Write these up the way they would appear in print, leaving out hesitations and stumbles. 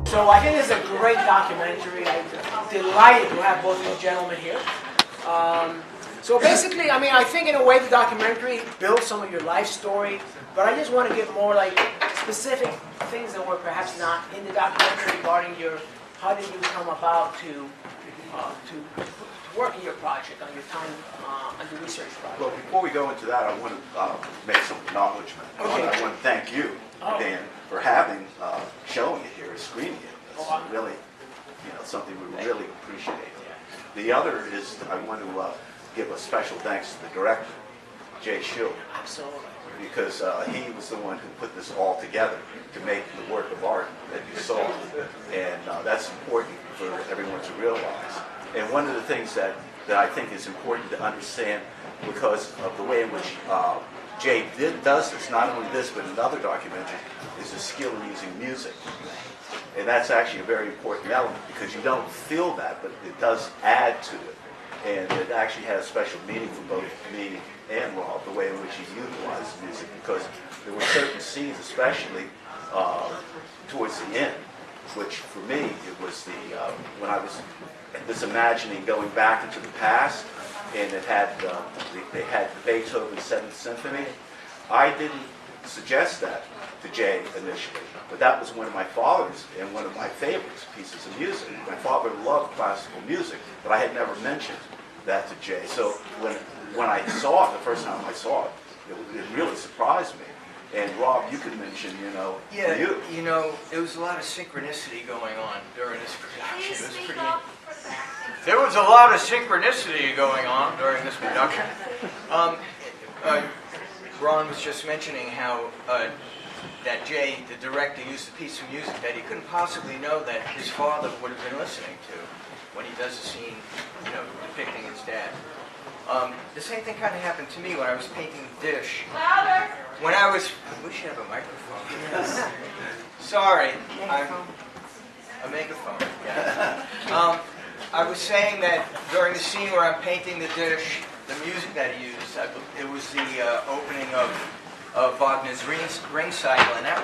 So I think it's a great documentary. I'm delighted to have both of you gentlemen here. So basically, I mean, I think in a way the documentary builds some of your life story, but I just want to give more like specific things that were perhaps not in the documentary regarding your, how did you come about to work in your project, on your time, on the research project. Well, before we go into that, I want to make some acknowledgement. Okay. I want to thank you, Dan, for having, showing it here, screening it. It's really, something we really appreciate. The other is I want to give a special thanks to the director, Jay Schill. Absolutely. Because he was the one who put this all together to make the work of art that you saw. And that's important for everyone to realize. And one of the things that I think is important to understand, because of the way in which Jay does this, not only this but in other documentaries, is the skill in using music. And that's actually a very important element, because you don't feel that, but it does add to it. And it actually has special meaning for both me and Rob, the way in which he utilized music, because there were certain scenes, especially towards the end, which for me, it was when I was imagining going back into the past, and it had they had Beethoven's 7th Symphony. I didn't suggest that to Jay initially, but that was one of my father's and one of my favorite pieces of music. My father loved classical music, but I had never mentioned that to Jay. So when I saw it, the first time I saw it, it really surprised me. And Rob, you could mention, yeah, there was a lot of synchronicity going on during this production. It was pretty. There was a lot of synchronicity going on during this production. Ron was just mentioning how that Jay, the director, used a piece of music that he couldn't possibly know that his father would have been listening to when he does a scene, depicting his dad. The same thing kind of happened to me when I was painting the dish. Louder! We should have a microphone. Yes. Sorry, I'm a megaphone. Yeah. I was saying that during the scene where I'm painting the dish, the music that he used, it was the opening of Wagner's Ring Cycle, and that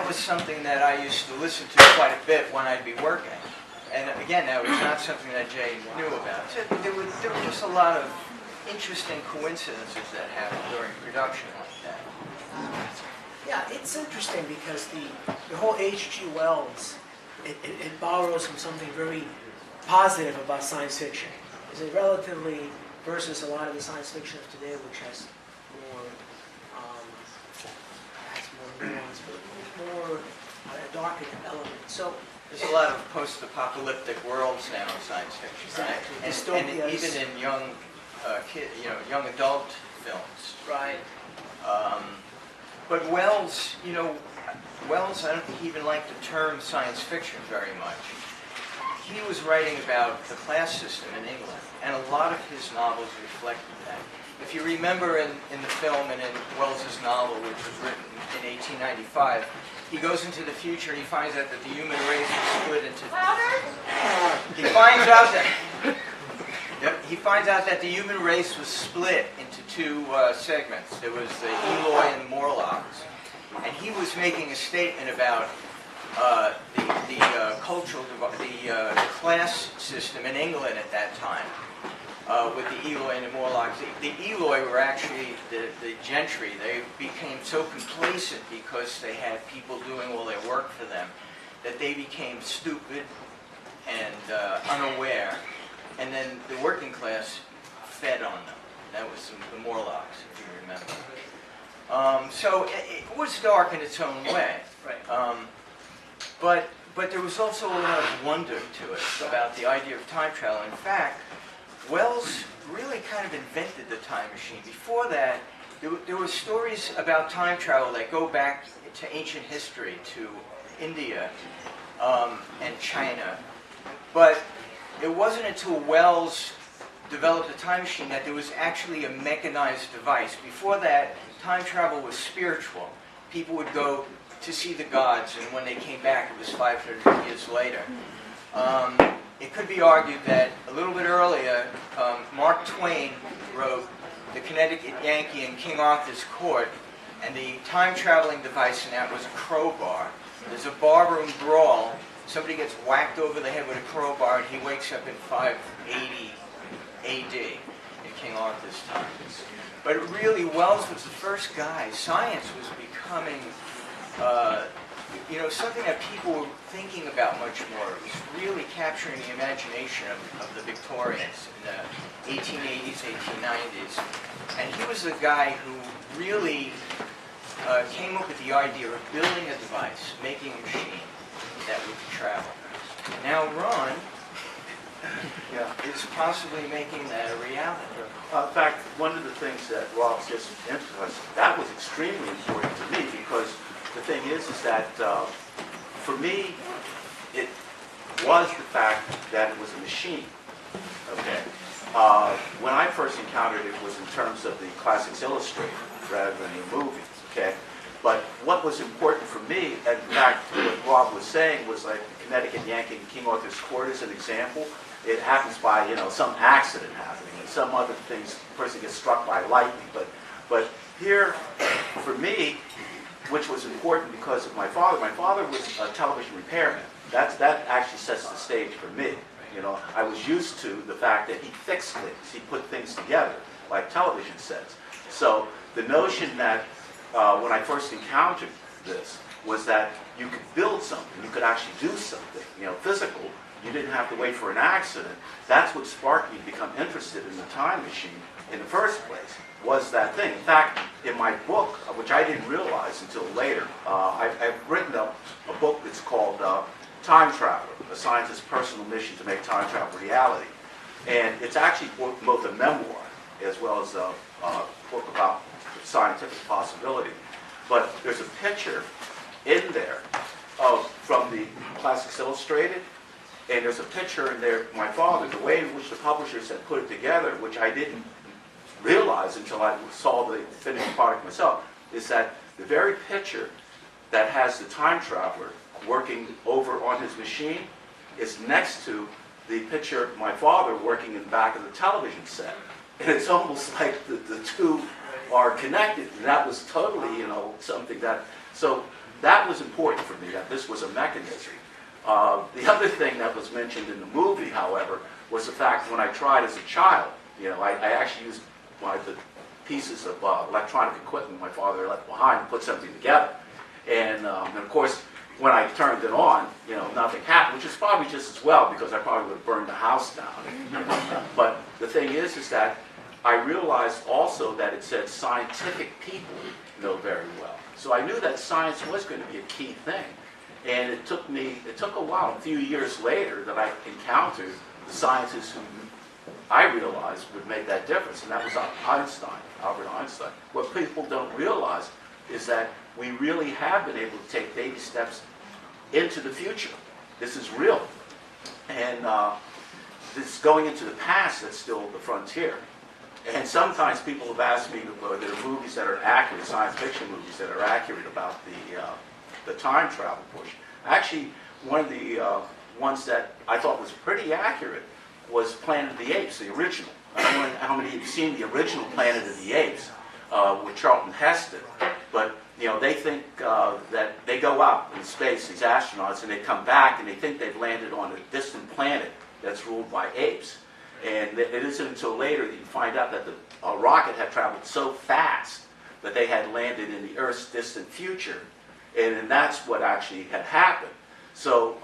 was something that I used to listen to quite a bit when I'd be working. And again, that was not something that Jay knew about. So there were just a lot of interesting coincidences that happened during production like that. Yeah, it's interesting because the whole H.G. Wells, it borrows from something very positive about science fiction. It's a relatively, versus a lot of the science fiction of today, which has more nuance, but more darker element. So there's a lot of post-apocalyptic worlds now in science fiction, right? And even in young young adult films. Right. But Wells, Wells, I don't think he even liked the term science fiction very much. He was writing about the class system in England, and a lot of his novels reflected that. If you remember in the film and in Wells's novel, which was written in 1895, he goes into the future and he finds out that the human race is split into... He finds out that... He finds out that the human race was split into two segments. There was the Eloi and the Morlocks, and he was making a statement about the cultural, the class system in England at that time, with the Eloi and the Morlocks. The Eloi were actually the gentry. They became so complacent because they had people doing all their work for them that they became stupid and unaware. And then the working class fed on them. That was the Morlocks, if you remember. So it was dark in its own way. Right. But there was also a lot of wonder to it about the idea of time travel. In fact, Wells really kind of invented the time machine. Before that, there were stories about time travel that go back to ancient history, to India and China. But it wasn't until Wells developed a time machine that there was actually a mechanized device. Before that, time travel was spiritual. People would go to see the gods, and when they came back, it was 500 years later. It could be argued that a little bit earlier, Mark Twain wrote The Connecticut Yankee in King Arthur's Court, And the time-traveling device in that was a crowbar. There's a barroom brawl. Somebody gets whacked over the head with a crowbar, and he wakes up in 580 AD in King Arthur's time. But really, Wells was the first guy. Science was becoming, something that people were thinking about much more. It was really capturing the imagination of the Victorians in the 1880s, 1890s. And he was the guy who really came up with the idea of building a device, making a machine that would travel. Now Ron is possibly making that a reality. In fact, one of the things that Rob just emphasized, that was extremely important to me, because the thing is that for me, it was the fact that it was a machine. Okay. When I first encountered it was in terms of the Classics Illustrated rather than the movie. Okay. But what was important for me, and in fact, what Rob was saying was like the Connecticut yanking King Arthur's Court is an example. It happens by some accident happening, and some other things. The person gets struck by lightning. But here, for me, which was important because of my father. My father was a television repairman. That actually sets the stage for me. I was used to the fact that he fixed things. He put things together like television sets. So the notion that when I first encountered this was that you could build something, you could actually do something, physical. You didn't have to wait for an accident. That's what sparked me to become interested in the time machine in the first place, was that thing. In fact, in my book, which I didn't realize until later, I've written a book that's called Time Traveler, a scientist's personal mission to make time travel reality. And it's actually both a memoir as well as a book about scientific possibility. But there's a picture in there from the Classics Illustrated, and there's a picture in there of my father, the way in which the publishers had put it together, which I didn't realize until I saw the finished product myself, is that the very picture that has the time traveler working over on his machine is next to the picture of my father working in the back of the television set. And it's almost like the two are connected. And that was totally, something that... So that was important for me, that this was a mechanism. The other thing that was mentioned in the movie, however, was the fact when I tried as a child, I actually used the pieces of electronic equipment my father left behind to put something together. And of course, when I turned it on, nothing happened, which is probably just as well, because I probably would have burned the house down. But the thing is that I realized also that it said scientific people know very well. So I knew that science was going to be a key thing. And it took a while, a few years later, that I encountered the scientists who I realized would make that difference, and that was Albert Einstein. What people don't realize is that we really have been able to take baby steps into the future. This is real. And this going into the past that's still the frontier. And sometimes people have asked me whether there are movies that are accurate, science fiction movies that are accurate about the time travel portion. Actually, one of the ones that I thought was pretty accurate was Planet of the Apes, the original. I don't know how many of you have seen the original Planet of the Apes with Charlton Heston, but they think that they go out in space, these astronauts, and they come back and they think they've landed on a distant planet that's ruled by apes. And it isn't until later that you find out that the rocket had traveled so fast that they had landed in the Earth's distant future. And that's what actually had happened. So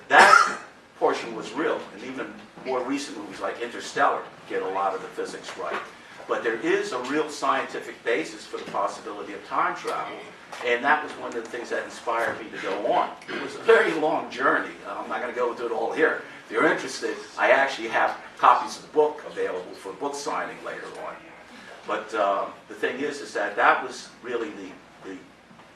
that portion was real. And even more recent movies like Interstellar get a lot of the physics right. But there is a real scientific basis for the possibility of time travel. And that was one of the things that inspired me to go on. It was a very long journey. I'm not going to go into it all here. If you're interested, I actually have copies of the book available for book signing later on. But the thing is that was really the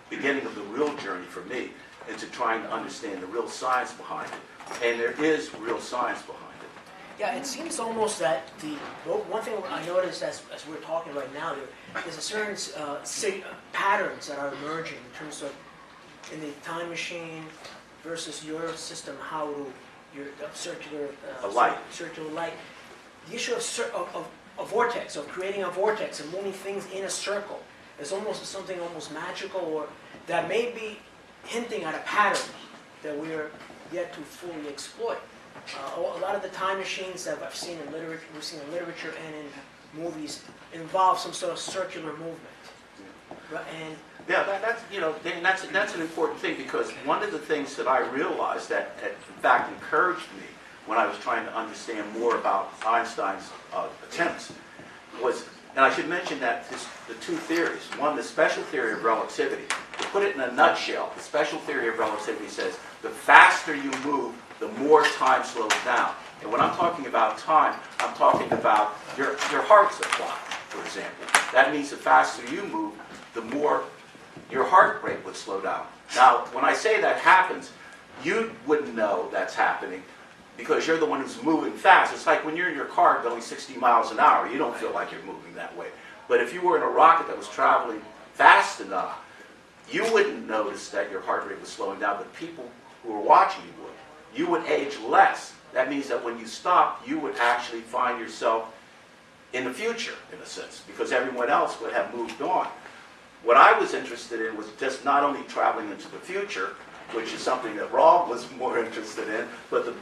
beginning of the real journey for me into trying to understand the real science behind it. And there is real science behind it. Yeah, it seems almost that one thing I noticed as we're talking right now, there's a certain patterns that are emerging in terms of in the time machine versus your system, how to your circular light. The issue of a vortex, of creating a vortex and moving things in a circle. as almost something almost magical, or that may be hinting at a pattern that we're yet to fully exploit. A lot of the time machines that I've seen in literature, we've seen in literature and in movies, involve some sort of circular movement. And yeah, that's an important thing, because one of the things that I realized that in fact encouraged me when I was trying to understand more about Einstein's attempts was, and I should mention that the two theories, one, the special theory of relativity, to put it in a nutshell, the special theory of relativity says the faster you move, the more time slows down. And when I'm talking about time, I'm talking about your heart supply, for example. That means the faster you move, the more your heart rate would slow down. Now, when I say that happens, you wouldn't know that's happening because you're the one who's moving fast. It's like when you're in your car going 60 miles an hour, you don't feel like you're moving that way. But if you were in a rocket that was traveling fast enough, you wouldn't notice that your heart rate was slowing down, but people who were watching you would. You would age less. That means that when you stop, you would actually find yourself in the future, in a sense, because everyone else would have moved on. What I was interested in was just not only traveling into the future, which is something that Rob was more interested in, but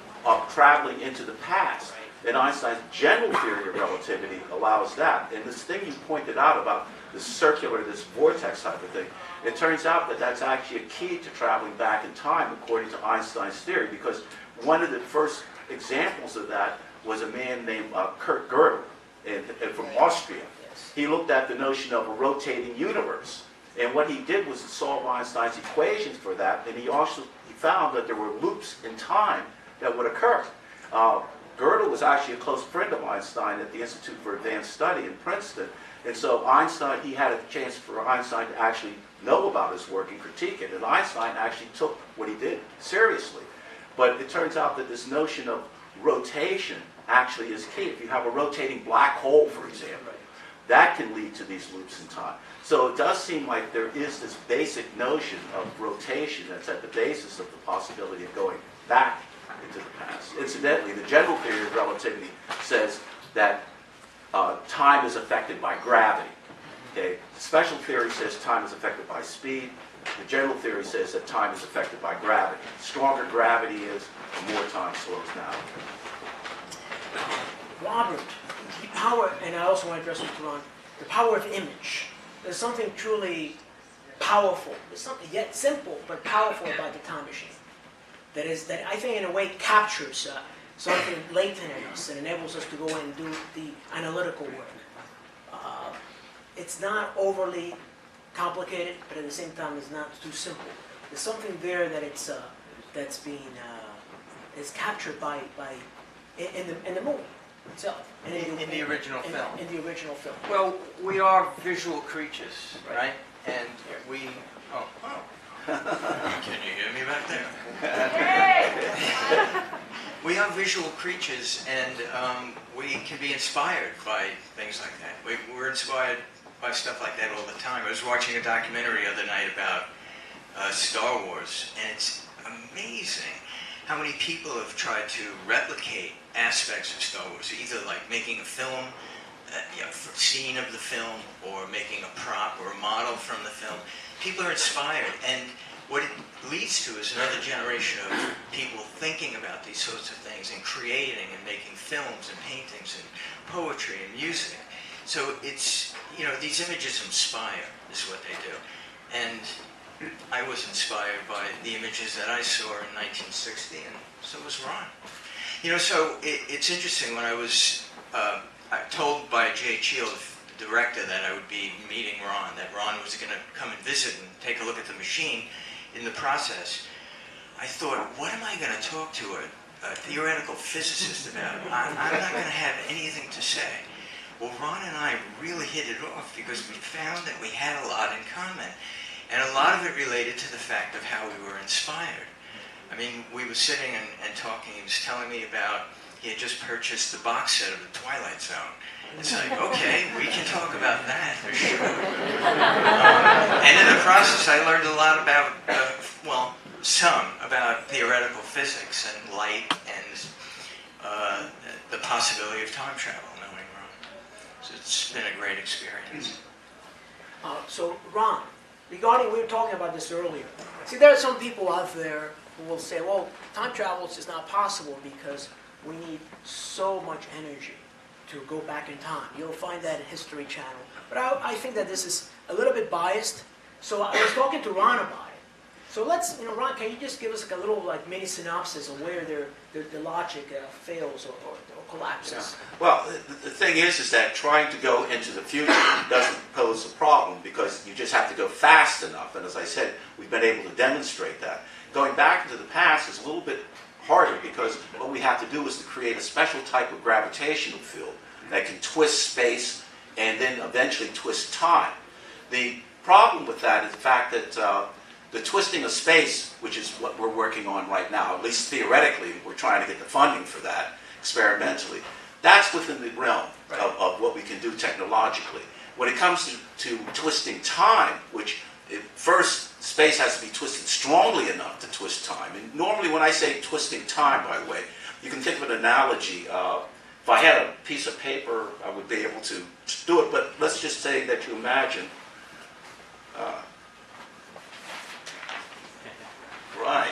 traveling into the past. And Einstein's general theory of relativity allows that. And this thing you pointed out about the circular, this vortex type of thing, it turns out that that's actually a key to traveling back in time, according to Einstein's theory, because one of the first examples of that was a man named Kurt Gödel from Austria. He looked at the notion of a rotating universe. And what he did was to solve Einstein's equations for that, and he found that there were loops in time that would occur. Gödel was actually a close friend of Einstein at the Institute for Advanced Study in Princeton, and so Einstein, he had a chance for Einstein to actually know about his work and critique it, and Einstein actually took what he did seriously. But it turns out that this notion of rotation actually is key. If you have a rotating black hole, for example, that can lead to these loops in time. So it does seem like there is this basic notion of rotation that's at the basis of the possibility of going back into the past. Incidentally, the general theory of relativity says that time is affected by gravity. Okay? The special theory says time is affected by speed. The general theory says that time is affected by gravity. The stronger gravity is, the more time slows down. Robert, the power, and I also want to address this to Ron, the power of image. There's something truly powerful. There's something yet simple but powerful about the time machine. That I think in a way captures something latent in us and enables us to go in and do the analytical work. It's not overly complicated, but at the same time it's not too simple. There's something there that that's being is captured in the movie itself. In the original film. In the original film. Well, we are visual creatures, right? And we... Can you hear me back there? We are visual creatures, and we can be inspired by things like that. We're inspired by stuff like that all the time. I was watching a documentary the other night about Star Wars, and it's amazing how many people have tried to replicate aspects of Star Wars, either like making a film, scene of the film, or making a prop or a model from the film. People are inspired, and what it leads to is another generation of people thinking about these sorts of things and creating and making films and paintings and poetry and music. So it's, these images inspire, is what they do. And I was inspired by the images that I saw in 1960, and so was Ron. So it's interesting, when I was told by Jay Cheel, the director, that I would be meeting Ron, that Ron was going to come and visit and take a look at the machine. In the process, I thought, what am I going to talk to a theoretical physicist about? I'm not going to have anything to say. Well, Ron and I really hit it off because we found that we had a lot in common. And a lot of it related to the fact of how we were inspired. I mean, we were sitting and talking. He was telling me about, he had just purchased the box set of The Twilight Zone. It's like, okay, we can talk about that for sure. And in the process, I learned a lot about, some about theoretical physics and light and the possibility of time travel, knowing Ron. So it's been a great experience. So Ron, regarding, we were talking about this earlier. See, there are some people out there who will say, well, time travel is just not possible because we need so much energy to go back in time. You'll find that in History Channel. But I think that this is a little bit biased. So I was talking to Ron about it. So let's, Ron, can you just give us like a little mini synopsis of where the logic fails or collapses? Yeah. Well, the thing is that trying to go into the future doesn't pose a problem because you just have to go fast enough. And as I said, we've been able to demonstrate that. Going back into the past is a little bit harder because what we have to do is to create a special type of gravitational field that can twist space and then eventually twist time. The problem with that is the fact that the twisting of space, which is what we're working on right now, at least theoretically, we're trying to get the funding for that experimentally, that's within the realm of what we can do technologically. When it comes to twisting time, which first space has to be twisted strongly enough to twist time. And normally when I say twisting time, by the way, you can think of an analogy. If I had a piece of paper, I would be able to do it, but let's just say that you imagine right.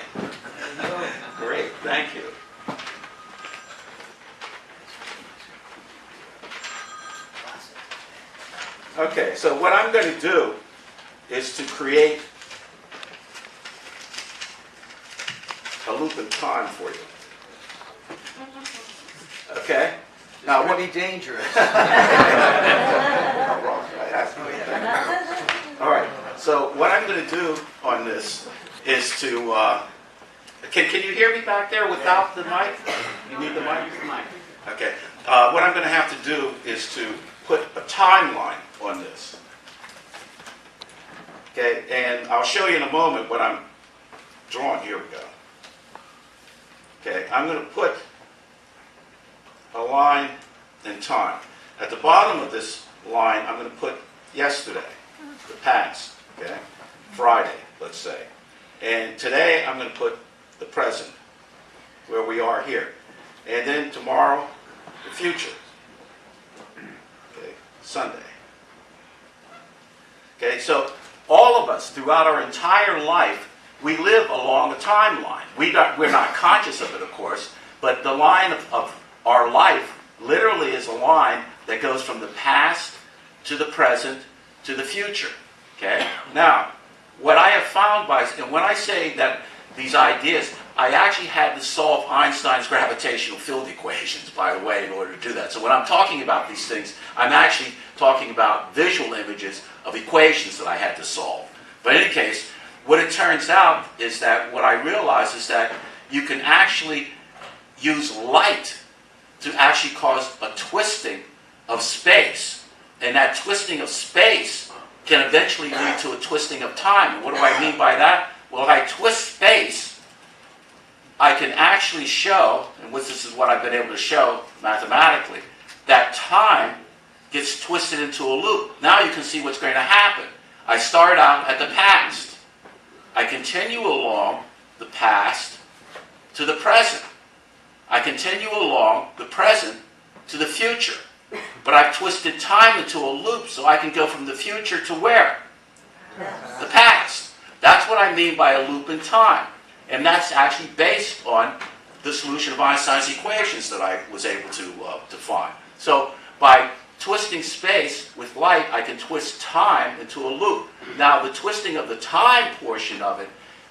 Great, thank you. Okay, so what I'm going to do is to create a loop in time for you. Okay? Now, it would be dangerous. All right, so what I'm going to do on this is to, can you hear me back there without the mic? You need the mic? Okay. What I'm going to have to do is to put a timeline on this. Okay, and I'll show you in a moment what I'm drawing. Here we go. Okay, I'm going to put a line in time. At the bottom of this line, I'm going to put yesterday, the past, okay? Friday, let's say. And today, I'm going to put the present, where we are here. And then tomorrow, the future. Okay, Sunday. Okay, so all of us, throughout our entire life, we live along a timeline. We're not conscious of it, of course, but the line of our life literally is a line that goes from the past to the present to the future. Okay? Now, what I have found and when I say that these ideas, I actually had to solve Einstein's gravitational field equations, by the way, in order to do that. So when I'm talking about these things, I'm actually talking about visual images of equations that I had to solve. But in any case, what it turns out is that what I realized is that you can actually use light to actually cause a twisting of space. And that twisting of space can eventually lead to a twisting of time. And what do I mean by that? Well, if I twist space, I can actually show, and this is what I've been able to show mathematically, that time gets twisted into a loop. Now you can see what's going to happen. I start out at the past. I continue along the past to the present. I continue along the present to the future. But I've twisted time into a loop so I can go from the future to where? The past. That's what I mean by a loop in time. And that's actually based on the solution of Einstein's equations that I was able to find. So by twisting space with light, I can twist time into a loop. Now, the twisting of the time portion of it,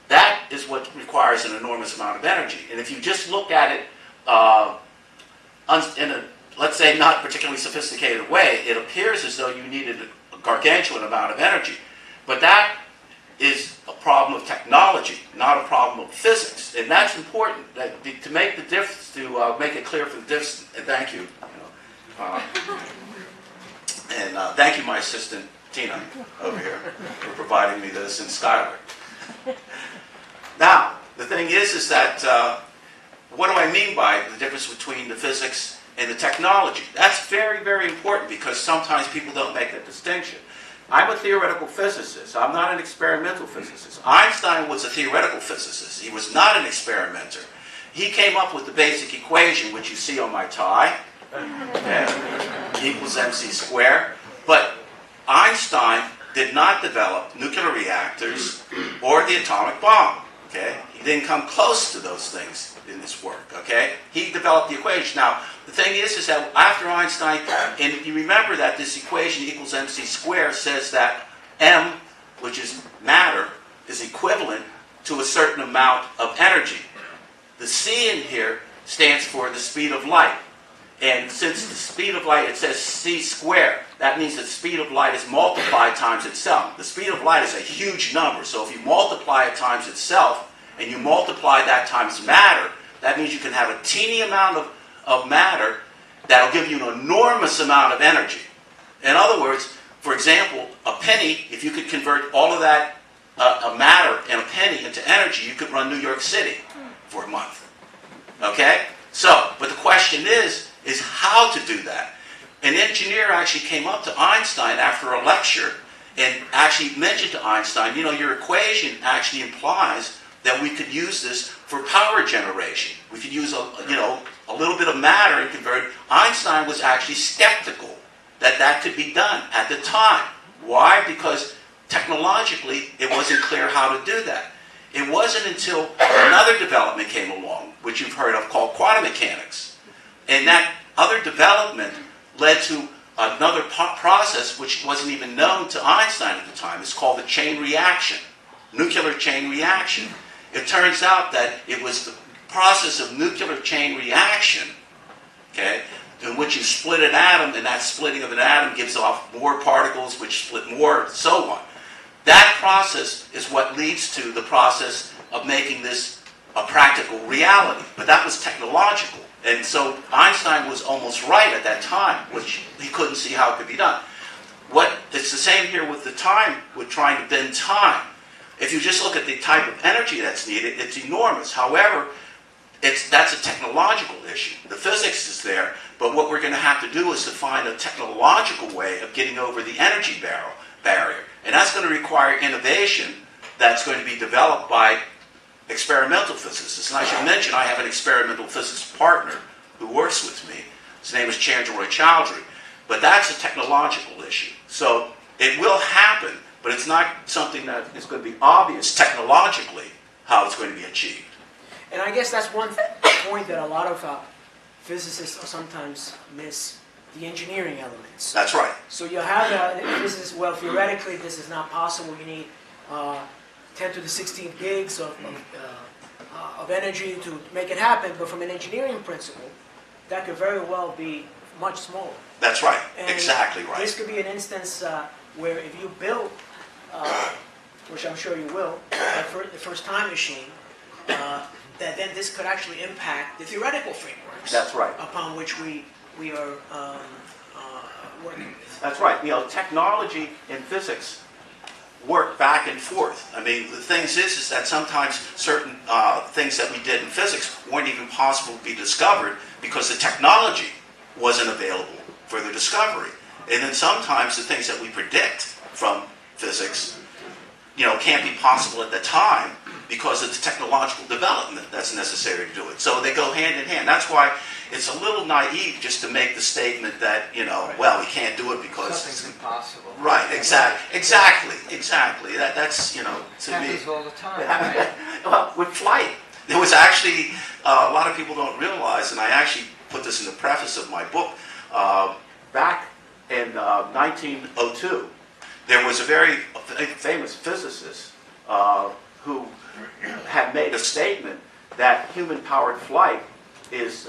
that is what requires an enormous amount of energy. And if you just look at it in a, let's say, not particularly sophisticated way, it appears as though you needed a gargantuan amount of energy. But that is a problem of technology, not a problem of physics. And that's important, that to make the difference, to make it clear for the difference, and thank you. Thank you, my assistant, Tina, over here, for providing me this, and Skylar. Now, the thing is that, what do I mean by the difference between the physics and the technology? That's very, very important because sometimes people don't make that distinction. I'm a theoretical physicist. I'm not an experimental physicist. Einstein was a theoretical physicist. He was not an experimenter. He came up with the basic equation, which you see on my tie, equals mc squared. But Einstein did not develop nuclear reactors or the atomic bomb. Okay? He didn't come close to those things in his work. Okay? He developed the equation. Now, the thing is that after Einstein, and you remember that this equation equals mc squared says that m, which is matter, is equivalent to a certain amount of energy. The c in here stands for the speed of light. And since the speed of light, it says c squared, that means that the speed of light is multiplied times itself. The speed of light is a huge number, so if you multiply it times itself, and you multiply that times matter, that means you can have a teeny amount of matter that'll give you an enormous amount of energy. In other words, for example, a penny, if you could convert all of that matter and a penny into energy, you could run New York City for a month. Okay? So, but the question is how to do that. An engineer actually came up to Einstein after a lecture and actually mentioned to Einstein, you know, your equation actually implies that we could use this for power generation. We could use a little bit of matter and convert it. Einstein was actually skeptical that that could be done at the time. Why? Because technologically it wasn't clear how to do that. It wasn't until another development came along, which you've heard of, called quantum mechanics. And that other development led to another process which wasn't even known to Einstein at the time. It's called the chain reaction, nuclear chain reaction. It turns out that it was the process of nuclear chain reaction, okay, in which you split an atom, and that splitting of an atom gives off more particles, which split more, so on. That process is what leads to the process of making this a practical reality. But that was technological. And so Einstein was almost right at that time, which he couldn't see how it could be done. It's the same here with the time, with trying to bend time. If you just look at the type of energy that's needed, it's enormous. However, that's a technological issue. The physics is there, but what we're going to have to do is to find a technological way of getting over the energy barrier. And that's going to require innovation that's going to be developed by experimental physicists. And I should mention I have an experimental physicist partner who works with me. His name is Chandra Chowdhury. But that's a technological issue. So it will happen, but it's not something that is going to be obvious technologically how it's going to be achieved. And I guess that's one point that a lot of physicists sometimes miss, the engineering elements. That's right. So you have well, theoretically this is not possible. You need 10 to the 16th gigs of energy to make it happen, but from an engineering principle, that could very well be much smaller. That's right. And exactly right. This could be an instance where if you build, which I'm sure you will, the first time machine, that then this could actually impact the theoretical frameworks. That's right. Upon which we are working with. That's right. You know, technology and physics work back and forth. I mean, the thing is that sometimes certain things that we did in physics weren't even possible to be discovered because the technology wasn't available for the discovery. And then sometimes the things that we predict from physics, you know, can't be possible at the time because of the technological development that's necessary to do it. So they go hand in hand. That's why it's a little naive just to make the statement that, you know, well, we can't do it because something's impossible. Right, exactly. That's, you know, to me. Happens all the time. Right? Well, with flight, there was actually, a lot of people don't realize, and I actually put this in the preface of my book, back in 1902, there was a very famous physicist who had made a statement that human-powered flight is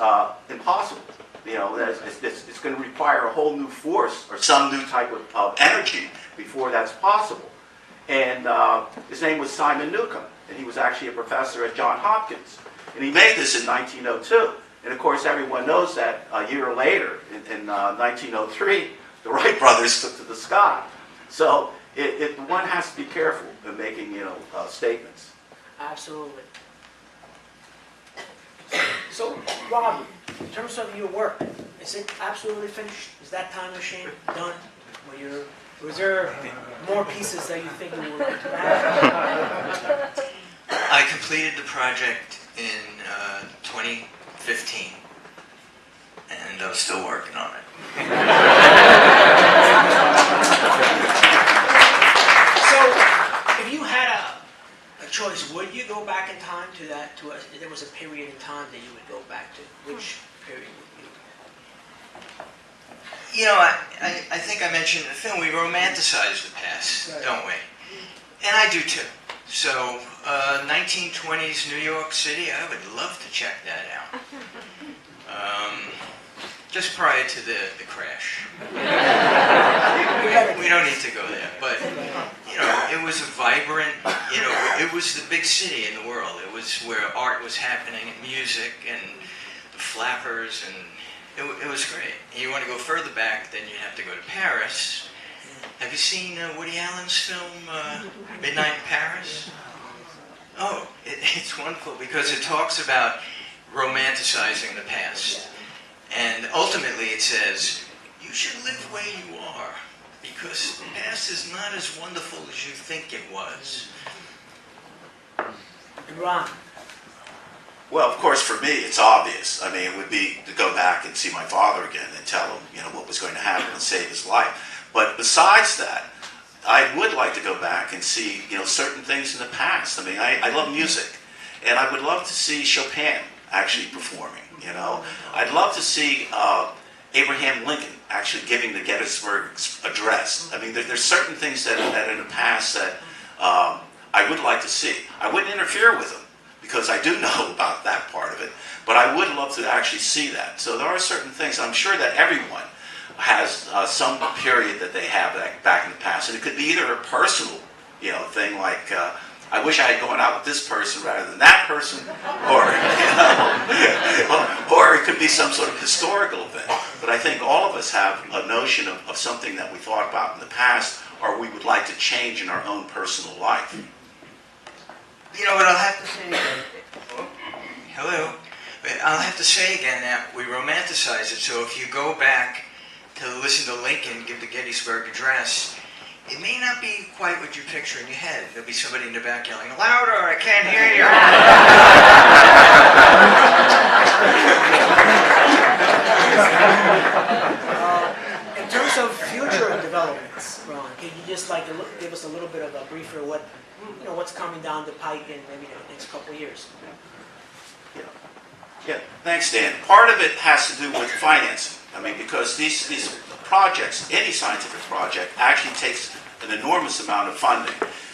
impossible. You know, it's going to require a whole new force or some new type of energy before that's possible. And his name was Simon Newcomb, and he was actually a professor at Johns Hopkins. And he made this in 1902. And of course, everyone knows that a year later, in 1903, the Wright brothers took to the sky. So one has to be careful in making, you know, statements. Absolutely. So, Rob, in terms of your work, is it absolutely finished? Is that time machine done? Or is there more pieces that you think you would like to add? I completed the project in 2015, and I'm still working on it. choice, would you go back in time to that? There was a period in time that you would go back to. Which period would you? You know, I think I mentioned in the film, we romanticize the past, Right. don't we? And I do too. So, 1920s New York City, I would love to check that out. Just prior to the crash. We don't need to go there, but, you know, it was a vibrant, you know, it was the big city in the world. It was where art was happening, and music, and the flappers, and it was great. And you want to go further back, then you have to go to Paris. Have you seen Woody Allen's film, Midnight in Paris? Oh, it's wonderful because it talks about romanticizing the past. And ultimately it says, you should live where you are because the past is not as wonderful as you think it was. And Ron? Well, of course, for me, it's obvious. I mean, it would be to go back and see my father again and tell him, you know, what was going to happen and save his life. But besides that, I would like to go back and see, you know, certain things in the past. I mean, I love music, and I would love to see Chopin actually performing, you know. I'd love to see Abraham Lincoln actually giving the Gettysburg Address. I mean, there's certain things that in the past that I would like to see. I wouldn't interfere with them, because I do know about that part of it, but I would love to actually see that. So there are certain things, I'm sure that everyone has some period that they have back in the past. And it could be either a personal, you know, thing like, I wish I had gone out with this person rather than that person, or, you know, or it could be some sort of historical event. But I think all of us have a notion of something that we thought about in the past, or we would like to change in our own personal life. You know what I'll have to say again? Hello? I'll have to say again that we romanticize it, so if you go back to listen to Lincoln give the Gettysburg Address, it may not be quite what you picture in your head. There'll be somebody in the back yelling, louder, I can't hear you. In terms of future developments, Ron, can you just like give us a little bit of a briefer what, you know, what's coming down the pike in maybe the next couple of years? Yeah, thanks, Dan. Part of it has to do with financing. I mean, because these projects, any scientific project, actually takes an enormous amount of funding.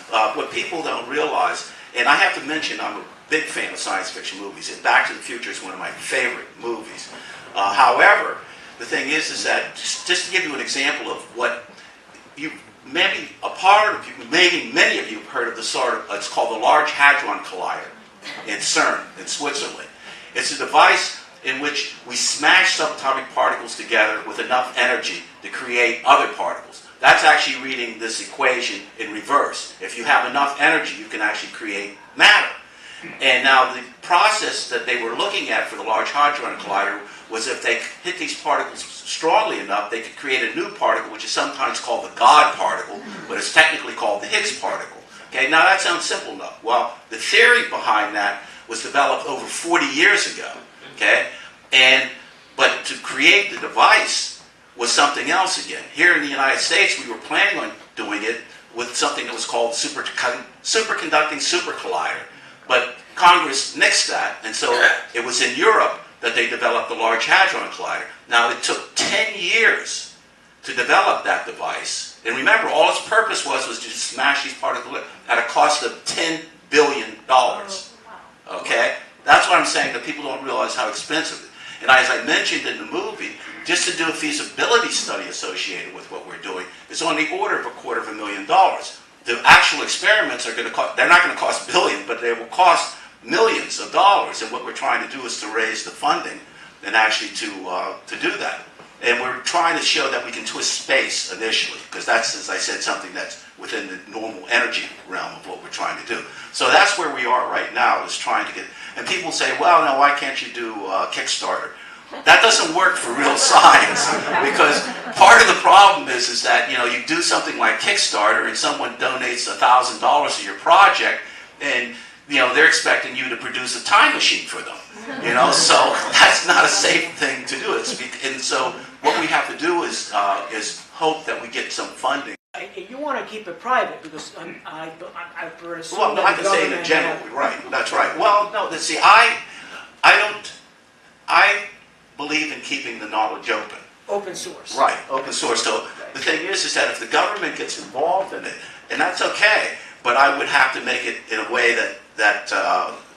What people don't realize, and I have to mention, I'm a big fan of science fiction movies, and Back to the Future is one of my favorite movies. However, the thing is that, just to give you an example of what you, maybe a part of you, maybe many of you have heard of the sort of, it's called the Large Hadron Collider in CERN in Switzerland. It's a device in which we smash subatomic particles together with enough energy to create other particles. That's actually reading this equation in reverse. If you have enough energy, you can actually create matter. And now the process that they were looking at for the Large Hadron Collider was if they hit these particles strongly enough, they could create a new particle, which is sometimes called the God particle, but it's technically called the Higgs particle. Okay, now that sounds simple enough. Well, the theory behind that was developed over 40 years ago. Okay, but to create the device was something else again. Here in the United States, we were planning on doing it with something that was called superconducting super collider, but Congress nixed that, and so it was in Europe that they developed the Large Hadron Collider. Now it took 10 years to develop that device, and remember, all its purpose was to smash these particles at a cost of $10 billion. Okay. That's what I'm saying, that people don't realize how expensive it is. And as I mentioned in the movie, just to do a feasibility study associated with what we're doing is on the order of $250,000. The actual experiments are going to cost, they're not going to cost billions, but they will cost millions of dollars. And what we're trying to do is to raise the funding and actually to do that. And we're trying to show that we can twist space initially, because that's, as I said, something that's within the normal energy realm of what we're trying to do. So that's where we are right now, is trying to get, and people say, well, no, why can't you do Kickstarter? That doesn't work for real science, because part of the problem is that, you know, you do something like Kickstarter and someone donates $1,000 to your project, and, you know, they're expecting you to produce a time machine for them. You know, so that's not a safe thing to do. And so what we have to do is hope that we get some funding. You want to keep it private because I assume Well, no, that I the can say it government generally, right? That's right. Well, no, see, I believe in keeping the knowledge open. open source. Right, open source. So the thing is that if the government gets involved in it, and that's okay, but I would have to make it in a way that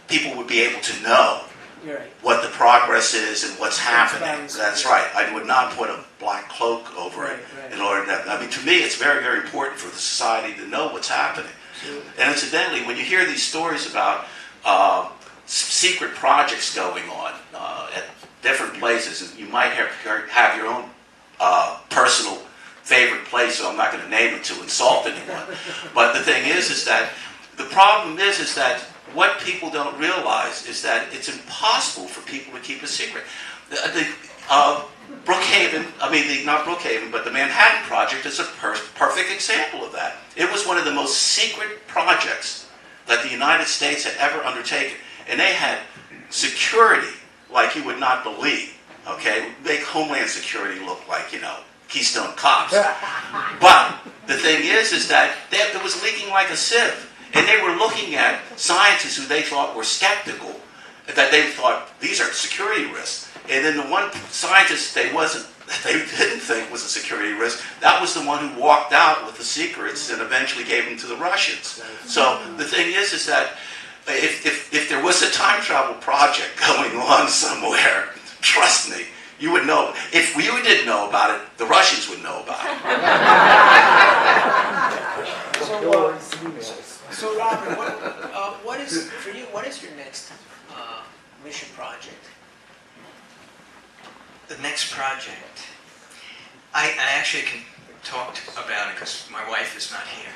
people would be able to know You're right. what the progress is and what's happening. Transparency. That's right. I would not put a black cloak over it Right. in order that, I mean, to me, it's very, very important for the society to know what's happening. And incidentally, when you hear these stories about secret projects going on at different places, you might have your own personal favorite place, so I'm not going to name it to insult anyone. But the thing is that the problem is that what people don't realize is that it's impossible for people to keep a secret. Brookhaven, not Brookhaven, but the Manhattan Project is a perfect example of that. It was one of the most secret projects that the United States had ever undertaken. And they had security like you would not believe, okay? Make Homeland Security look like, Keystone Cops. But the thing is that it was leaking like a sieve. And they were looking at scientists who they thought were skeptical, that they thought, these are security risks. And then the one scientist they didn't think was a security risk, that was the one who walked out with the secrets and eventually gave them to the Russians. So the thing is that if there was a time travel project going on somewhere, trust me, you would know. If you didn't know about it, the Russians would know about it. So Robert, what is for you? What is your next mission project? The next project, I actually can talk about it because my wife is not here.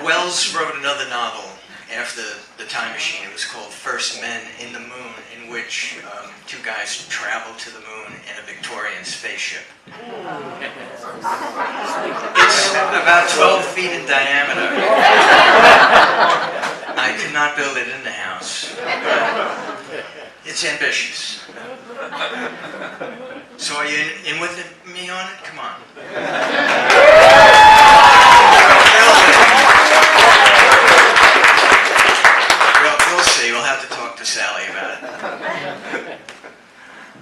Wells wrote another novel after The Time Machine. It was called First Men in the Moon, in which two guys travel to the moon in a Victorian spaceship. It's about 12 feet in diameter. I could not build it in the house. It's ambitious. So are you in with me on it? Come on. We'll see. We'll have to talk to Sally about it.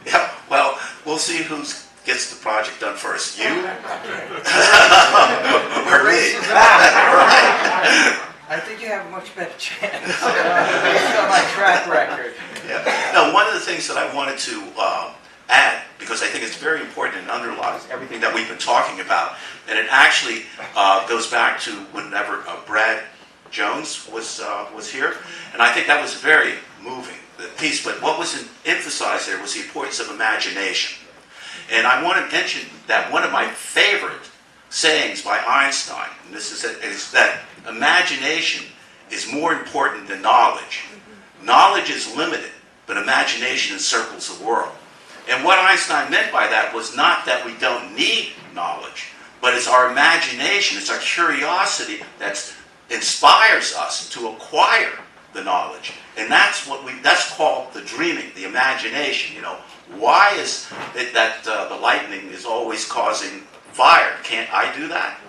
Yeah, well, we'll see who gets the project done first. You? Or me? I think you have a much better chance based on my track record. Yeah. Now, one of the things that I wanted to add, because I think it's very important and underlies everything that we've been talking about, and it actually goes back to whenever Brad Jones was here, and I think that was very moving, the piece. But what was emphasized there was the importance of imagination. And I want to mention that one of my favorite sayings by Einstein, and this is that imagination is more important than knowledge. Knowledge is limited, but imagination encircles the world. And what Einstein meant by that was not that we don't need knowledge, but it's our imagination, it's our curiosity that inspires us to acquire the knowledge. And that's called the dreaming, the imagination. Why is it that the lightning is always causing fire? Can't I do that?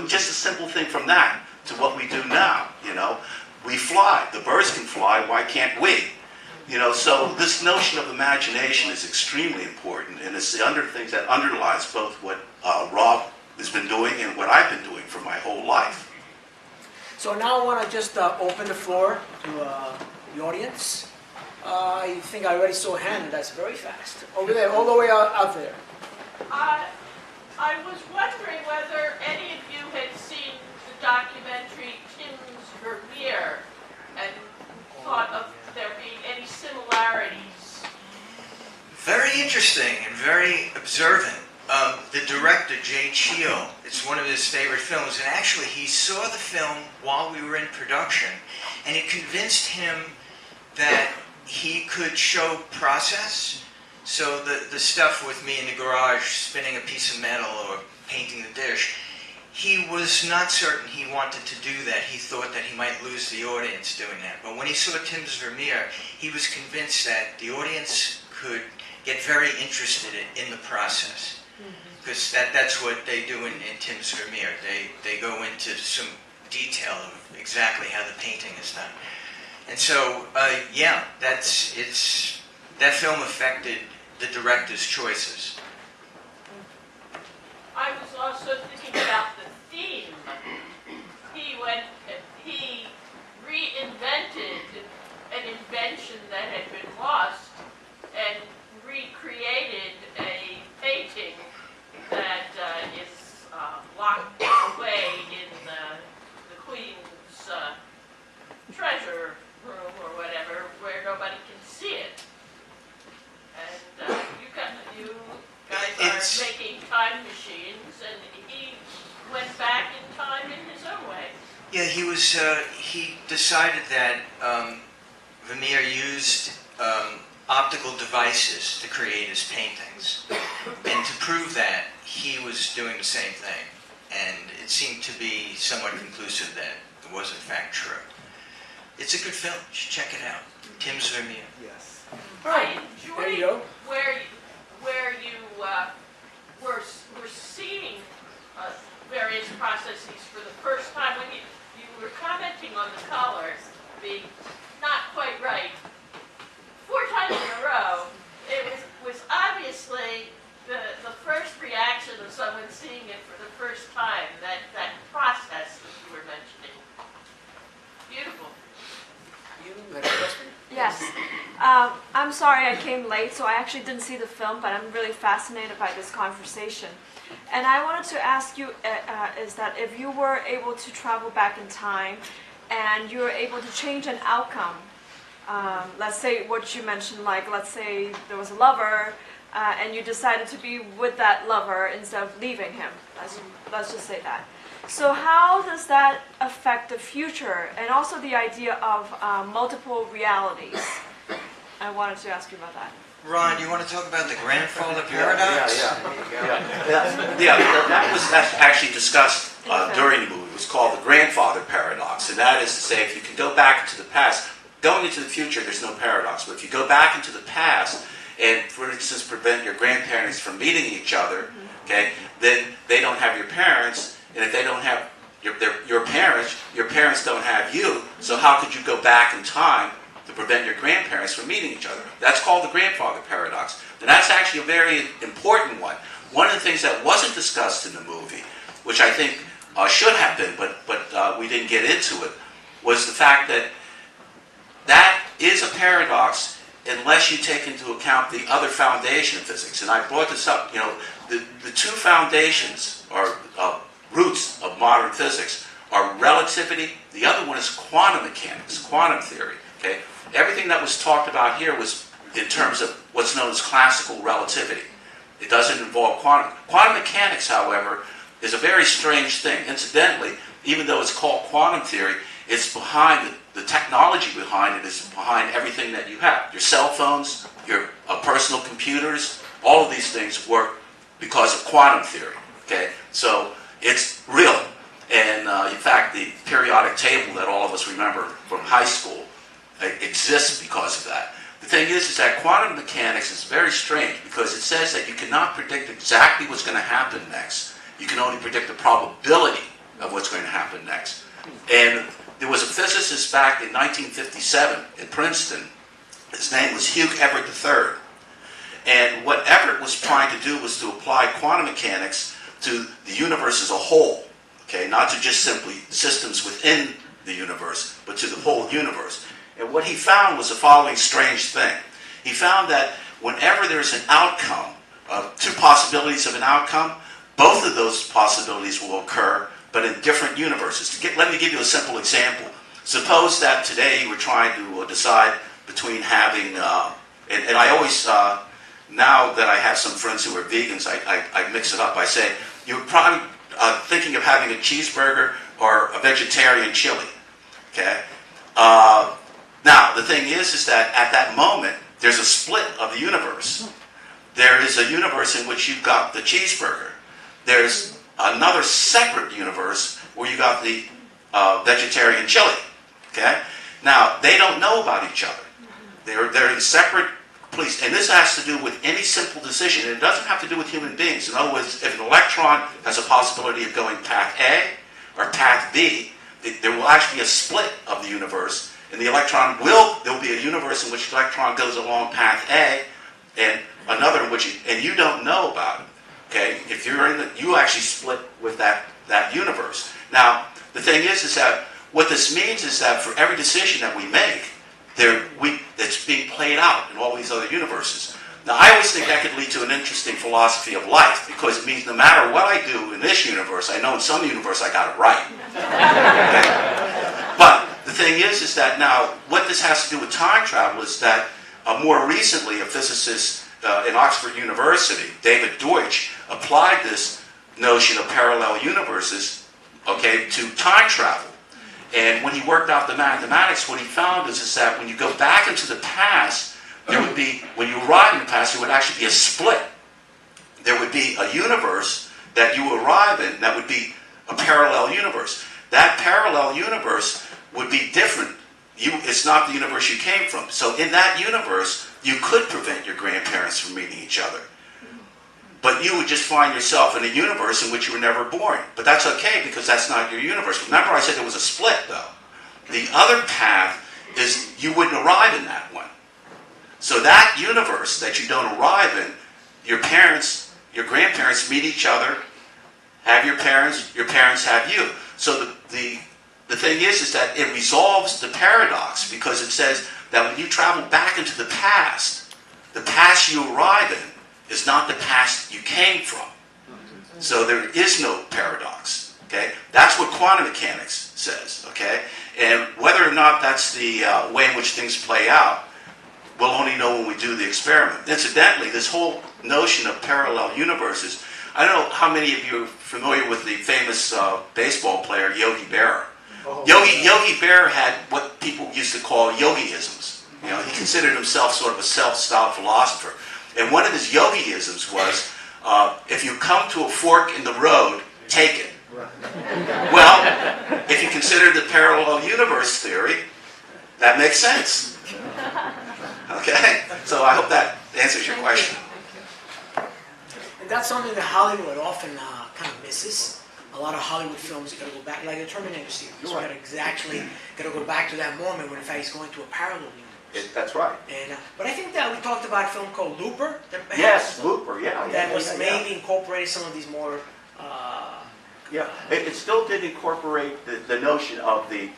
Just a simple thing from that to what we do now. We fly. The birds can fly. Why can't we? So this notion of imagination is extremely important, and it's the things that underlies both what Rob has been doing and what I've been doing for my whole life. So now I want to just open the floor to the audience. I think I already saw a hand, and that's very fast. Over there, all the way out there. I was wondering whether any of you had seen the documentary Tim's Vermeer and thought of there being any similarities. Very interesting and very observant. The director, Jay Chio, it's one of his favorite films, and actually he saw the film while we were in production, and it convinced him that he could show process. So the stuff with me in the garage, spinning a piece of metal or painting the dish, he was not certain he wanted to do that. He thought that he might lose the audience doing that. But when he saw Tim's Vermeer, he was convinced that the audience could get very interested in the process. because that's what they do in Tim's Vermeer. They go into some detail of exactly how the painting is done. And so, yeah, that film affected the director's choices. I was also thinking about the theme. He reinvented an invention that had been lost and recreated a painting that is locked away in the Queen's treasure room or whatever, where nobody can see it. And you guys are making time machines, and he went back in time in his own way. Yeah, he decided that Vermeer used optical devices to create his paintings. And to prove that, he was doing the same thing. And it seemed to be somewhat conclusive that it was in fact true. It's a good film. You should check it out. Tim's Vermeer. Yes. I There you enjoyed go. where you were seeing various processes for the first time when you were commenting on the color being not quite right. 4 times in a row, it was obviously the first reaction of someone seeing it for the first time, that process that you were mentioning. Beautiful. You had a question? Yes. I'm sorry I came late, so I actually didn't see the film, but I'm really fascinated by this conversation. And I wanted to ask you, is that if you were able to travel back in time and you were able to change an outcome, let's say what you mentioned, like let's say there was a lover and you decided to be with that lover instead of leaving him. Let's just say that. So how does that affect the future and also the idea of multiple realities? I wanted to ask you about that. Ron, you want to talk about the grandfather paradox? That was actually discussed during the movie. It was called the grandfather paradox, and that is to say, if you can go back into the past, going into the future, there's no paradox. But if you go back into the past and, for instance, prevent your grandparents from meeting each other, okay, then they don't have your parents, and if they don't have your parents don't have you. So how could you go back in time to prevent your grandparents from meeting each other? That's called the grandfather paradox. And that's actually a very important one. One of the things that wasn't discussed in the movie, which I think should have been, but we didn't get into it, was the fact that that is a paradox unless you take into account the other foundation of physics. And I brought this up, the 2 foundations or roots of modern physics are relativity. The other one is quantum mechanics, quantum theory. Okay? Everything that was talked about here was in terms of what's known as classical relativity. It doesn't involve quantum. Quantum mechanics, however, is a very strange thing. Incidentally, even though it's called quantum theory, it's behind the technology behind it is behind everything that you have. Your cell phones, your personal computers, all of these things work because of quantum theory. Okay? So it's real. And in fact, the periodic table that all of us remember from high school exists because of that. The thing is that quantum mechanics is very strange because it says that you cannot predict exactly what's going to happen next. You can only predict the probability of what's going to happen next. And there was a physicist back in 1957 in Princeton. His name was Hugh Everett III. And what Everett was trying to do was to apply quantum mechanics to the universe as a whole. Okay, not to just simply systems within the universe, but to the whole universe. And what he found was the following strange thing. He found that whenever there's an outcome, 2 possibilities of an outcome, both of those possibilities will occur, but in different universes. Let me give you a simple example. Suppose that today you were trying to decide between having, and I always, now that I have some friends who are vegans, I mix it up. I say, you're probably thinking of having a cheeseburger or a vegetarian chili. Okay? Now, the thing is that at that moment, there's a split of the universe. There is a universe in which you've got the cheeseburger. There's another separate universe where you got the vegetarian chili. Okay? Now, they don't know about each other. They're in separate please, and this has to do with any simple decision. And it doesn't have to do with human beings. In other words, if an electron has a possibility of going path A or path B, there will actually be a split of the universe. And the electron there will be a universe in which the electron goes along path A, and another in which, and you don't know about it. Okay, if you're you actually split with that universe. Now, the thing is that what this means is that for every decision that we make, it's being played out in all these other universes. Now, I always think that could lead to an interesting philosophy of life, because it means no matter what I do in this universe, I know in some universe I got it right. Okay? But the thing is that now, what this has to do with time travel is that more recently, a physicist in Oxford University, David Deutsch, applied this notion of parallel universes, okay, to time travel. And when he worked out the mathematics, what he found is that when you go back into the past, there would be, when you arrive in the past, there would actually be a split. There would be a universe that you arrive in that would be a parallel universe. That parallel universe would be different. It's not the universe you came from. So in that universe, you could prevent your grandparents from meeting each other. But you would just find yourself in a universe in which you were never born. But that's okay, because that's not your universe. Remember I said there was a split, though. The other path is you wouldn't arrive in that one. So that universe that you don't arrive in, your parents, your grandparents meet each other, have your parents have you. So the thing is that it resolves the paradox, because it says that when you travel back into the past you arrive in is not the past you came from. So there is no paradox. Okay, that's what quantum mechanics says. Okay, and whether or not that's the way in which things play out, we'll only know when we do the experiment. Incidentally, this whole notion of parallel universes, I don't know how many of you are familiar with the famous baseball player Yogi Berra. Yogi Berra had what people used to call yogiisms. You know, he considered himself sort of a self-styled philosopher. And one of his yogiisms was, if you come to a fork in the road, take it. Well, if you consider the parallel universe theory, that makes sense. Okay? So I hope that answers your question. And that's something that Hollywood often kind of misses. A lot of Hollywood films, you got to go back, like the Terminator series. You got to go back to that moment when in fact he's going to a parallel universe. That's right. And but I think that we talked about a film called Looper. Yes, Looper. Yeah. That was maybe incorporated some of these more. Yeah, it still did incorporate the notion of the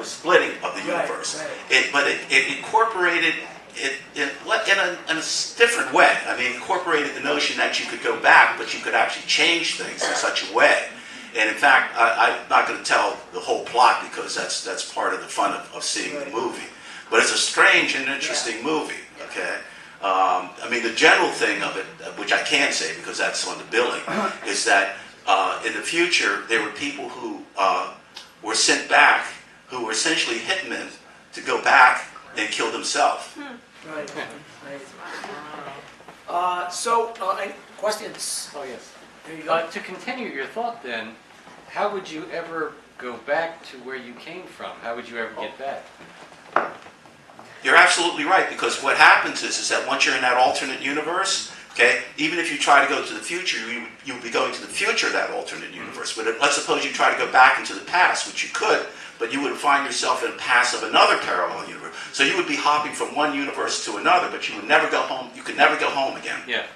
splitting of the universe. Right. But it incorporated it in a different way. I mean, incorporated the notion that you could go back, but you could actually change things in such a way. And in fact, I'm not going to tell the whole plot, because that's part of the fun of seeing the movie. But it's a strange and interesting movie. Okay. I mean, the general thing of it, which I can say because that's on the billing, is that in the future there were people who were sent back who were essentially hitmen to go back and kill themselves. Right. Any questions? Oh, yes. There you go. To continue your thought then, how would you ever go back to where you came from? How would you ever get back? You're absolutely right, because what happens is that once you're in that alternate universe, okay, even if you try to go to the future, you would be going to the future of that alternate universe. But let's suppose you try to go back into the past, which you could, but you would find yourself in the past of another parallel universe. So you would be hopping from one universe to another, but you would never go home. You could never go home again. Yeah.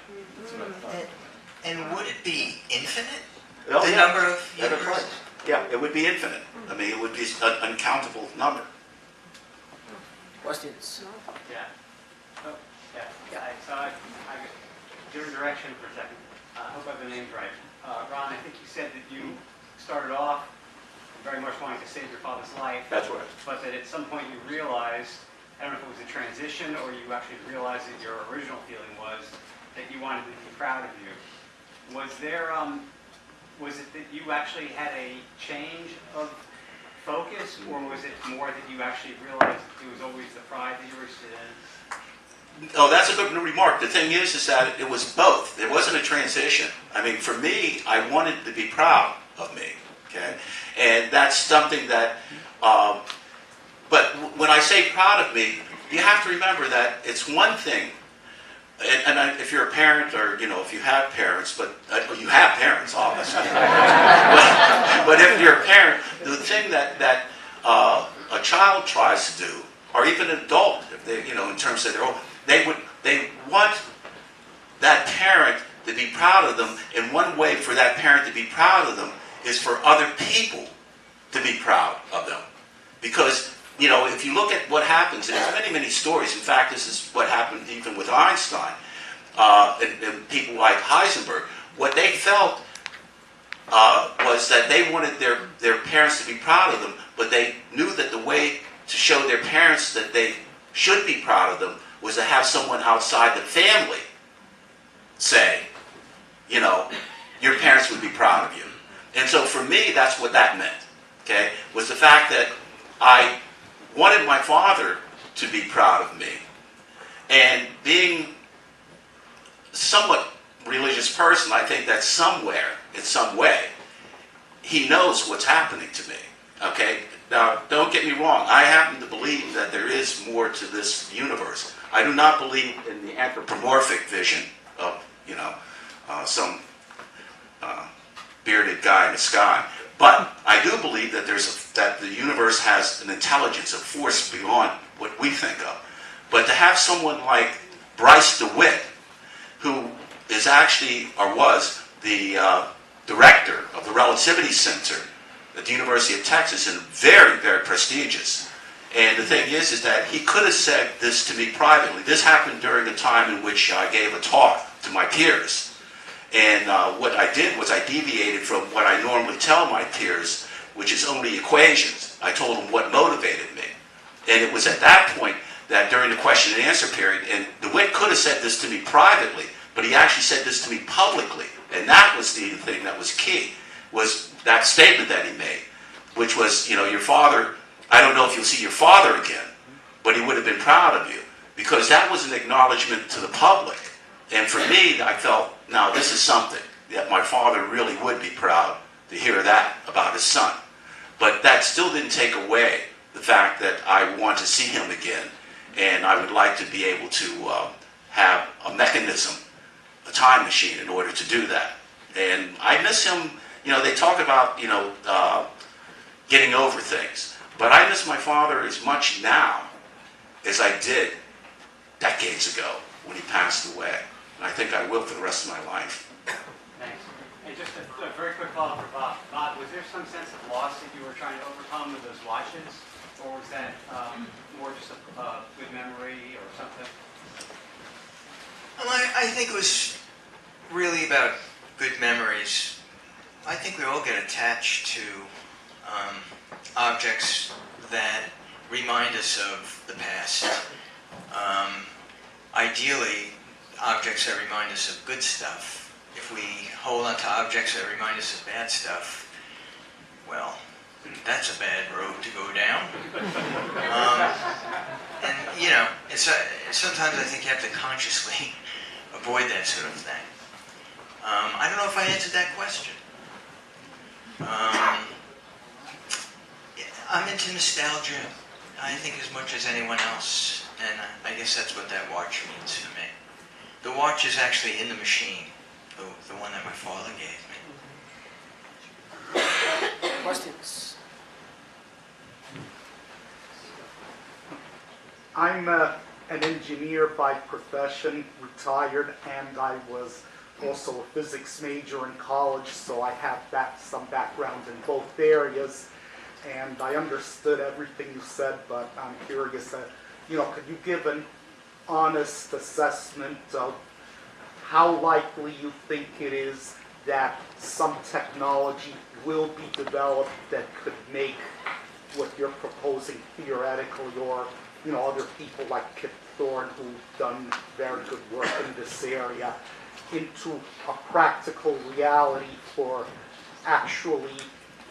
And would it be infinite? Oh, The yeah. number of That's universes? right. Yeah, it would be infinite. I mean, it would be an uncountable number. Questions? Yeah. Oh, yeah. So I different direction for a second. I hope I have the names right. Ron, I think you said that you started off very much wanting to save your father's life. That's right. But that at some point you realized, I don't know if it was a transition or you actually realized that your original feeling was that you wanted to be proud of you. Was there, was it that you actually had a change of focus, or was it more that you actually realized it was always the pride that you were in? Oh, that's a good remark. The thing is that it was both. There wasn't a transition. I mean, for me, I wanted to be proud of me, okay? And that's something that, but when I say proud of me, you have to remember that it's one thing, if you're a parent, or if you have parents, but you have parents, obviously. but if you're a parent, the thing that a child tries to do, or even an adult, if they, in terms of their own, they want that parent to be proud of them, and one way for that parent to be proud of them is for other people to be proud of them. Because, if you look at what happens, and there's many, many stories. In fact, this is what happened even with Einstein, and people like Heisenberg. What they felt was that they wanted their parents to be proud of them, but they knew that the way to show their parents that they should be proud of them was to have someone outside the family say, your parents would be proud of you. And so for me, that's what that meant, okay, was the fact that I wanted my father to be proud of me. And being a somewhat religious person, I think that somewhere, in some way, he knows what's happening to me, okay? Now, don't get me wrong. I happen to believe that there is more to this universe. I do not believe in the anthropomorphic vision of, some bearded guy in the sky. But I do believe that that the universe has an intelligence, a force beyond what we think of. But to have someone like Bryce DeWitt, who is actually, or was, the director of the Relativity Center at the University of Texas, and very, very prestigious. And the thing is that he could have said this to me privately. This happened during a time in which I gave a talk to my peers. And what I did was I deviated from what I normally tell my peers, which is only equations. I told them what motivated me. And it was at that point that during the question and answer period, and DeWitt could have said this to me privately, but he actually said this to me publicly. And that was the thing that was key, was that statement that he made, which was, your father, I don't know if you'll see your father again, but he would have been proud of you. Because that was an acknowledgement to the public. And for me, I felt, now this is something that my father really would be proud to hear that about his son. But that still didn't take away the fact that I want to see him again. And I would like to be able to have a mechanism, a time machine, in order to do that. And I miss him. They talk about, getting over things. But I miss my father as much now as I did decades ago when he passed away. And I think I will for the rest of my life. Thanks. And just a very quick follow-up for Bob. Bob, was there some sense of loss that you were trying to overcome with those watches? Or was that more just a good memory or something? I think it was really about good memories. I think we all get attached to objects that remind us of the past. Ideally, objects that remind us of good stuff. If we hold on to objects that remind us of bad stuff, well, that's a bad road to go down. Sometimes I think you have to consciously avoid that sort of thing. I don't know if I answered that question. I'm into nostalgia, I think, as much as anyone else, and I guess that's what that watch means to me. The watch is actually in the machine, the one that my father gave me. Questions? I'm an engineer by profession, retired, and I was also a physics major in college, so I have some background in both areas. And I understood everything you said, but I'm curious, could you give an honest assessment of how likely you think it is that some technology will be developed that could make what you're proposing theoretically, or other people like Kip Thorne who've done very good work in this area, into a practical reality for actually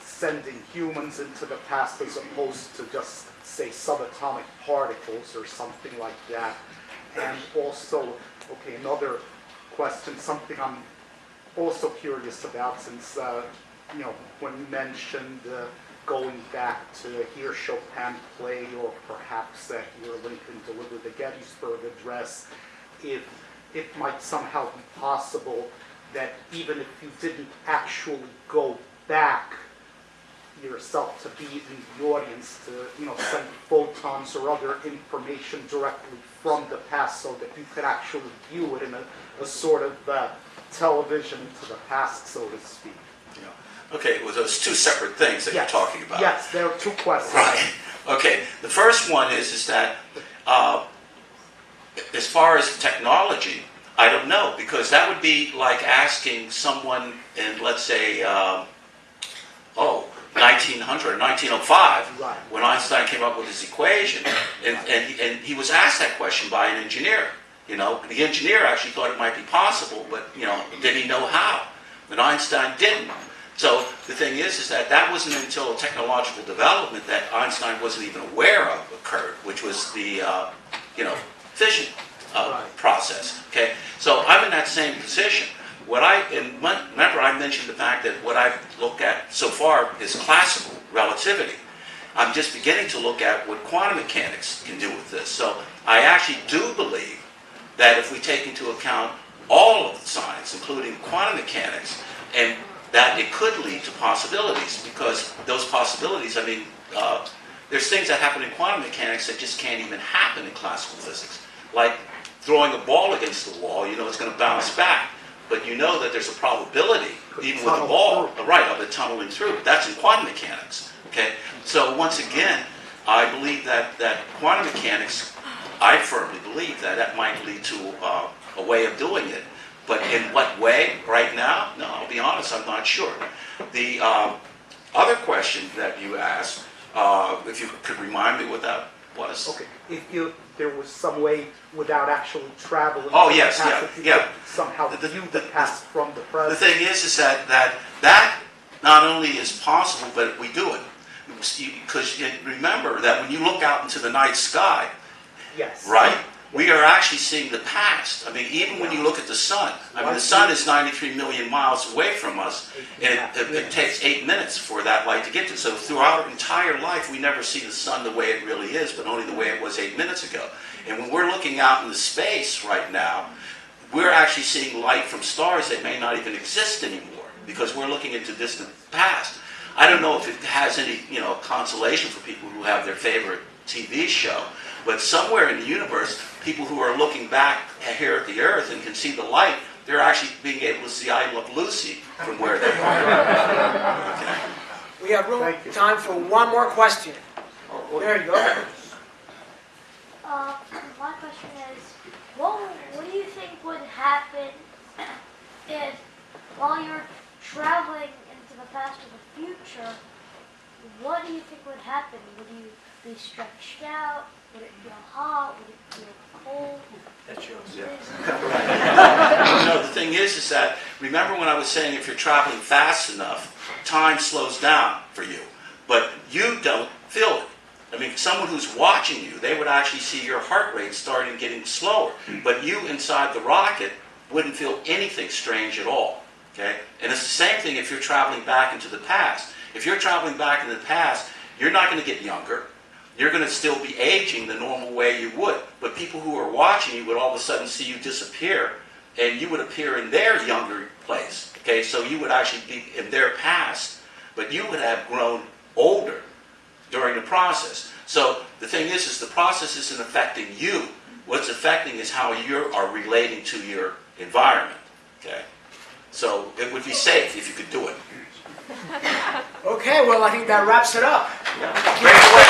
sending humans into the past, as opposed to just, say, subatomic particles or something like that. And also, another question, something I'm also curious about, since when you mentioned going back to hear Chopin play, or perhaps hear Lincoln deliver the Gettysburg Address, if it might somehow be possible that even if you didn't actually go back yourself to be in the audience, to send photons or other information directly from the past, so that you could actually view it in a sort of television to the past, so to speak. Yeah. Okay, well, those two separate things that you're talking about. Yes, there are two questions. Right. Okay, the first one is that as far as technology, I don't know, because that would be like asking someone in, let's say, 1900, 1905, right, when Einstein came up with his equation, and he was asked that question by an engineer. The engineer actually thought it might be possible, but did he know how? And Einstein didn't. So the thing is that wasn't until technological development that Einstein wasn't even aware of occurred, which was the fission process. Okay, so I'm in that same position. Remember I mentioned the fact that what I've looked at so far is classical relativity. I'm just beginning to look at what quantum mechanics can do with this. So I actually do believe that if we take into account all of the science, including quantum mechanics, and that it could lead to possibilities, because those possibilities, there's things that happen in quantum mechanics that just can't even happen in classical physics. Like throwing a ball against the wall, it's going to bounce back. But you know that there's a probability, even with a ball, of it tunneling through. That's in quantum mechanics. Okay? So once again, I believe that quantum mechanics, I firmly believe that might lead to a way of doing it. But in what way right now? No, I'll be honest, I'm not sure. The other question that you asked, if you could remind me what that was. Okay, if there was some way without actually traveling. Oh yes, yeah. Somehow view the past from the present. The thing is that not only is possible, but we do it. Because remember that when you look out into the night sky, yes, right, we are actually seeing the past. Even when you look at the sun, the sun is 93 million miles away from us, and it takes 8 minutes for that light to get to us. So throughout our entire life, we never see the sun the way it really is, but only the way it was 8 minutes ago. And when we're looking out into space right now, we're actually seeing light from stars that may not even exist anymore, because we're looking into distant past. I don't know if it has any, consolation for people who have their favorite TV show, but somewhere in the universe, people who are looking back here at the Earth and can see the light, they're actually being able to see I Love Lucy from where they are. Okay. We have time for one more question. There you go. My question is, what do you think would happen if, while you're traveling into the past or the future, what do you think would happen? Would you be stretched out? Would it feel hot? Would it feel cold? That shows. The thing is that, remember when I was saying if you're traveling fast enough, time slows down for you, but you don't feel it. Someone who's watching you, they would actually see your heart rate starting getting slower, but you inside the rocket wouldn't feel anything strange at all. Okay? And it's the same thing if you're traveling back into the past. If you're traveling back into the past, you're not going to get younger. You're going to still be aging the normal way you would. But people who are watching you would all of a sudden see you disappear, and you would appear in their younger place. Okay, so you would actually be in their past, but you would have grown older during the process. So the thing is the process isn't affecting you. What's affecting is how you are relating to your environment. Okay, so it would be safe if you could do it. Okay, well, I think that wraps it up. Great.